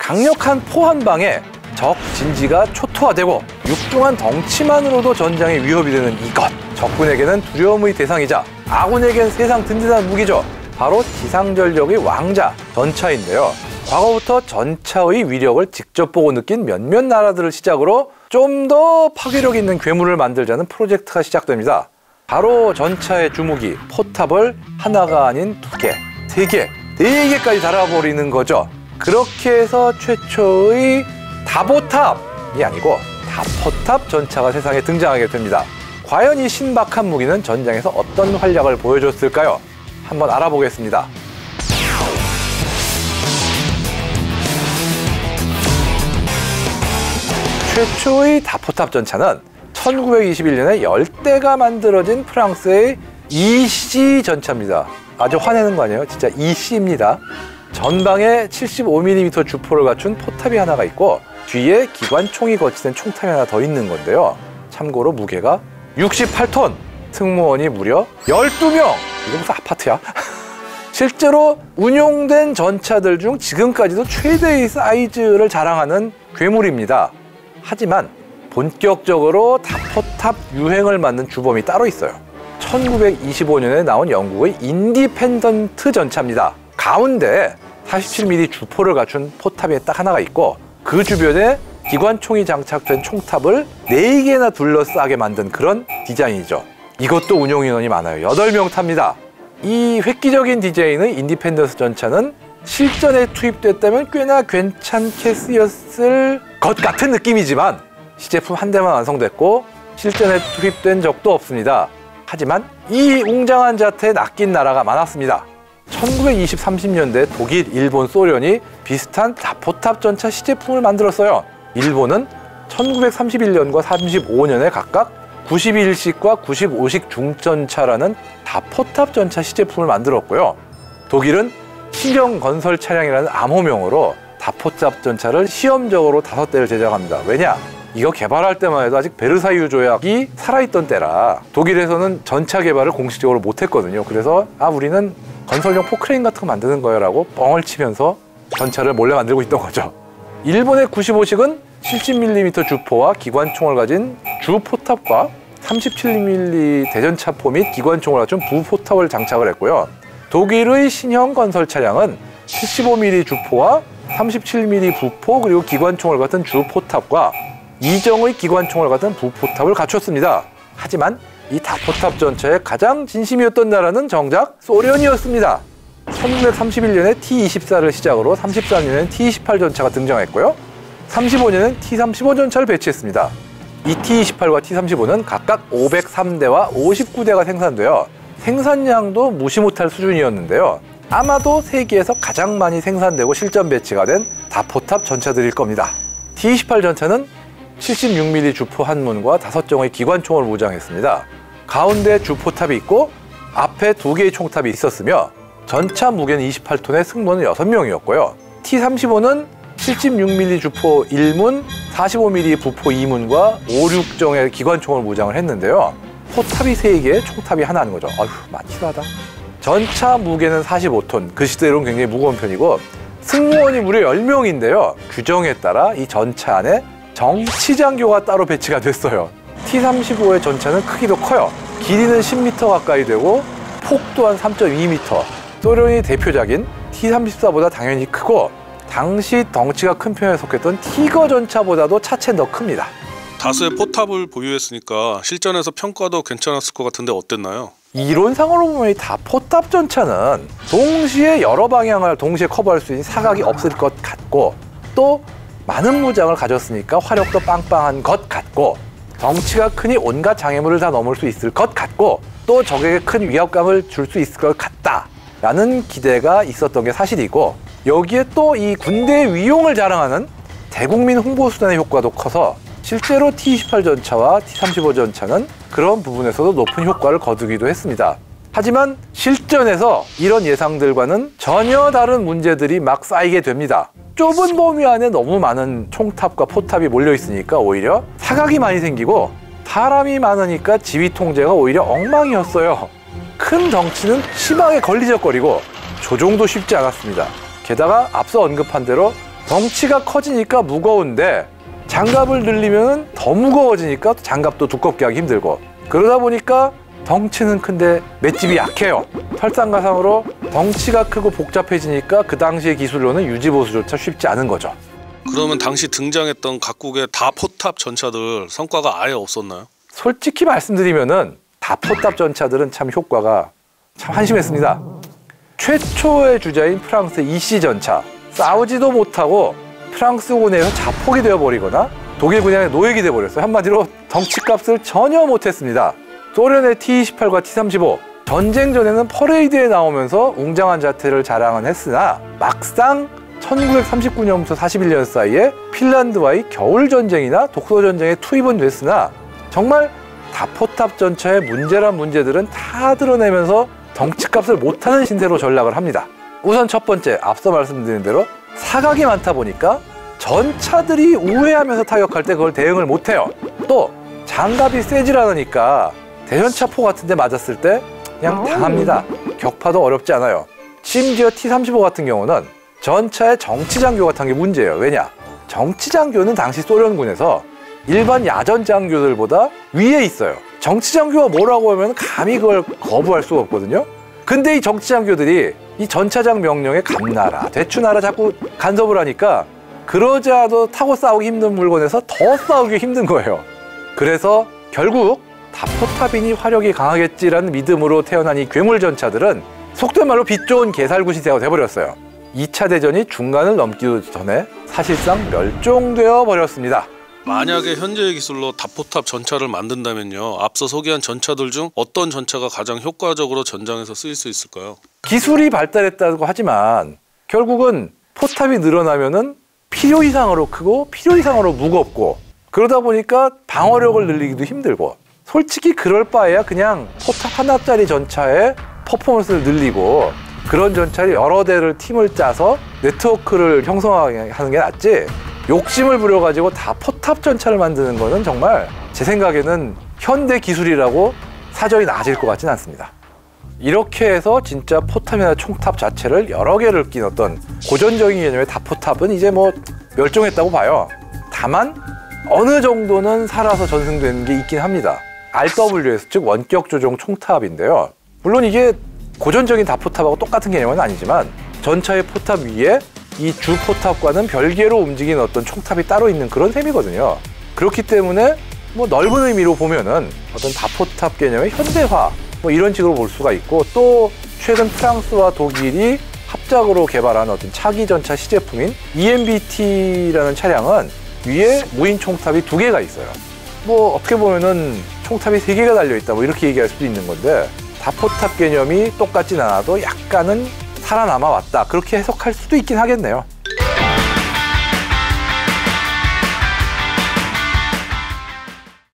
강력한 포 한 방에 적 진지가 초토화되고 육중한 덩치만으로도 전장에 위협이 되는 이것. 적군에게는 두려움의 대상이자 아군에겐 세상 든든한 무기죠. 바로 지상전력의 왕자, 전차인데요. 과거부터 전차의 위력을 직접 보고 느낀 몇몇 나라들을 시작으로 좀 더 파괴력 있는 괴물을 만들자는 프로젝트가 시작됩니다. 바로 전차의 주무기, 포탑을 하나가 아닌 2개, 3개, 4개까지 달아버리는 거죠. 그렇게 해서 최초의 다보탑이 아니고 다포탑 전차가 세상에 등장하게 됩니다. 과연 이 신박한 무기는 전장에서 어떤 활약을 보여줬을까요? 한번 알아보겠습니다. 최초의 다포탑 전차는 1921년에 열대가 만들어진 프랑스의 EC 전차입니다. 아주 화내는 거 아니에요? 진짜 EC입니다. 전방에 75mm 주포를 갖춘 포탑이 하나가 있고 뒤에 기관총이 거치된 총탑이 하나 더 있는 건데요. 참고로 무게가 68톤, 승무원이 무려 12명! 이거 무슨 아파트야? 실제로 운용된 전차들 중 지금까지도 최대의 사이즈를 자랑하는 괴물입니다. 하지만 본격적으로 다포탑 유행을 만든 주범이 따로 있어요. 1925년에 나온 영국의 인디펜던트 전차입니다. 가운데 47mm 주포를 갖춘 포탑이 딱 하나가 있고 그 주변에 기관총이 장착된 총탑을 4개나 둘러싸게 만든 그런 디자인이죠. 이것도 운용 인원이 많아요. 8명 탑니다. 이 획기적인 디자인의 인디펜던스 전차는 실전에 투입됐다면 꽤나 괜찮게 쓰였을 것 같은 느낌이지만 시제품 한 대만 완성됐고 실전에 투입된 적도 없습니다. 하지만 이 웅장한 자태에 낚인 나라가 많았습니다. 1920, 30년대 독일, 일본, 소련이 비슷한 다포탑 전차 시제품을 만들었어요. 일본은 1931년과 35년에 각각 91식과 95식 중전차라는 다포탑 전차 시제품을 만들었고요. 독일은 신형 건설 차량이라는 암호명으로 다포탑 전차를 시험적으로 5대를 제작합니다. 왜냐? 이거 개발할 때만 해도 아직 베르사유 조약이 살아있던 때라 독일에서는 전차 개발을 공식적으로 못했거든요. 그래서 우리는 건설용 포크레인 같은 거 만드는 거야 라고 뻥을 치면서 전차를 몰래 만들고 있던 거죠. 일본의 95식은 70mm 주포와 기관총을 가진 주포탑과 37mm 대전차포 및 기관총을 갖춘 부포탑을 장착을 했고요. 독일의 신형 건설 차량은 75mm 주포와 37mm 부포 그리고 기관총을 갖춘 주포탑과 이정의 기관총을 갖춘 부포탑을 갖췄습니다. 하지만 이 다포탑 전차의 가장 진심이었던 나라는 정작 소련이었습니다. 1931년에 T-24를 시작으로 34년에는 T-28 전차가 등장했고요. 35년에는 T-35 전차를 배치했습니다. 이 T-28과 T-35는 각각 503대와 59대가 생산되어 생산량도 무시 못할 수준이었는데요. 아마도 세계에서 가장 많이 생산되고 실전 배치가 된 다포탑 전차들일 겁니다. T-28 전차는 76mm 주포 한문과 5정의 기관총을 무장했습니다. 가운데 주포탑이 있고 앞에 2개의 총탑이 있었으며 전차 무게는 28톤에 승무원은 6명이었고요. T-35는 76mm 주포 1문, 45mm 부포 2문과 5, 6정의 기관총을 무장을 했는데요. 포탑이 3개, 총탑이 하나인 거죠. 아휴, 많기도 하다. 전차 무게는 45톤, 그 시대로는 굉장히 무거운 편이고 승무원이 무려 10명인데요. 규정에 따라 이 전차 안에 정치장교가 따로 배치가 됐어요. T-35의 전차는 크기도 커요. 길이는 10m 가까이 되고 폭 또한 3.2m. 소련이 대표작인 T-34보다 당연히 크고 당시 덩치가 큰 편에 속했던 티거 전차보다도 차체 더 큽니다. 다수의 포탑을 보유했으니까 실전에서 평가도 괜찮았을 것 같은데 어땠나요? 이론상으로 보면 이 다포탑 전차는 동시에 여러 방향을 동시에 커버할 수 있는 사각이 없을 것 같고 또 많은 무장을 가졌으니까 화력도 빵빵한 것 같고 덩치가 크니 온갖 장애물을 다 넘을 수 있을 것 같고 또 적에게 큰 위압감을 줄 수 있을 것 같다라는 기대가 있었던 게 사실이고 여기에 또 이 군대의 위용을 자랑하는 대국민 홍보수단의 효과도 커서 실제로 T-28 전차와 T-35 전차는 그런 부분에서도 높은 효과를 거두기도 했습니다. 하지만 실전에서 이런 예상들과는 전혀 다른 문제들이 막 쌓이게 됩니다. 좁은 범위 안에 너무 많은 총탑과 포탑이 몰려있으니까 오히려 사각이 많이 생기고 사람이 많으니까 지휘 통제가 오히려 엉망이었어요. 큰 덩치는 심하게 걸리적거리고 조종도 쉽지 않았습니다. 게다가 앞서 언급한 대로 덩치가 커지니까 무거운데 장갑을 늘리면 더 무거워지니까 장갑도 두껍게 하기 힘들고, 그러다 보니까 덩치는 큰데 맷집이 약해요. 설상가상으로 덩치가 크고 복잡해지니까 그 당시의 기술로는 유지보수조차 쉽지 않은 거죠. 그러면 당시 등장했던 각국의 다포탑 전차들 성과가 아예 없었나요? 솔직히 말씀드리면은 다포탑 전차들은 참 효과가 참 한심했습니다. 최초의 주자인 프랑스 EC 전차, 싸우지도 못하고 프랑스군 내에서 자폭이 되어버리거나 독일 군량의 노예가 되어버렸어요. 한마디로 덩치값을 전혀 못했습니다. 소련의 T-28과 T-35, 전쟁 전에는 퍼레이드에 나오면서 웅장한 자태를 자랑은 했으나 막상 1939년부터 41년 사이에 핀란드와의 겨울전쟁이나 독소전쟁에 투입은 됐으나 정말 다포탑 전차의 문제란 문제들은 다 드러내면서 덩치값을 못하는 신세로 전락을 합니다. 우선 첫 번째, 앞서 말씀드린 대로 사각이 많다 보니까 전차들이 우회하면서 타격할 때 그걸 대응을 못해요. 또 장갑이 세질 않으니까 대전차포 같은 데 맞았을 때 그냥 당합니다. 격파도 어렵지 않아요. 심지어 T-35 같은 경우는 전차의 정치장교 같은 게 문제예요. 왜냐? 정치장교는 당시 소련군에서 일반 야전장교들보다 위에 있어요. 정치장교가 뭐라고 하면 감히 그걸 거부할 수가 없거든요. 근데 이 정치장교들이 이 전차장 명령에 감나라, 대추나라 자꾸 간섭을 하니까 그러지 않아도 타고 싸우기 힘든 물건에서 더 싸우기 힘든 거예요. 그래서 결국 다포탑이니 화력이 강하겠지라는 믿음으로 태어난 이 괴물 전차들은 속된 말로 빛 좋은 개살구 시대가 돼버렸어요. 2차 대전이 중간을 넘기도 전에 사실상 멸종되어 버렸습니다. 만약에 현재의 기술로 다포탑 전차를 만든다면요, 앞서 소개한 전차들 중 어떤 전차가 가장 효과적으로 전장에서 쓰일 수 있을까요? 기술이 발달했다고 하지만 결국은 포탑이 늘어나면은 필요 이상으로 크고 필요 이상으로 무겁고, 그러다 보니까 방어력을 늘리기도 힘들고, 솔직히 그럴 바에야 그냥 포탑 하나짜리 전차의 퍼포먼스를 늘리고 그런 전차를 여러 대를 팀을 짜서 네트워크를 형성하게 하는 게 낫지, 욕심을 부려가지고 다 포탑 전차를 만드는 거는 정말 제 생각에는 현대 기술이라고 사정이 나아질 것 같지는 않습니다. 이렇게 해서 진짜 포탑이나 총탑 자체를 여러 개를 낀 어떤 고전적인 개념의 다포탑은 이제 뭐 멸종했다고 봐요. 다만 어느 정도는 살아서 전승되는 게 있긴 합니다. RWS, 즉 원격 조종 총탑인데요. 물론 이게 고전적인 다포탑하고 똑같은 개념은 아니지만 전차의 포탑 위에 이 주 포탑과는 별개로 움직이는 어떤 총탑이 따로 있는 그런 셈이거든요. 그렇기 때문에 뭐 넓은 의미로 보면은 어떤 다포탑 개념의 현대화 뭐 이런 식으로 볼 수가 있고, 또 최근 프랑스와 독일이 합작으로 개발한 어떤 차기 전차 시제품인 EMBT라는 차량은 위에 무인 총탑이 2개가 있어요. 뭐 어떻게 보면은 총탑이 3개가 달려있다 뭐 이렇게 얘기할 수도 있는 건데, 다포탑 개념이 똑같진 않아도 약간은 살아남아 왔다, 그렇게 해석할 수도 있긴 하겠네요.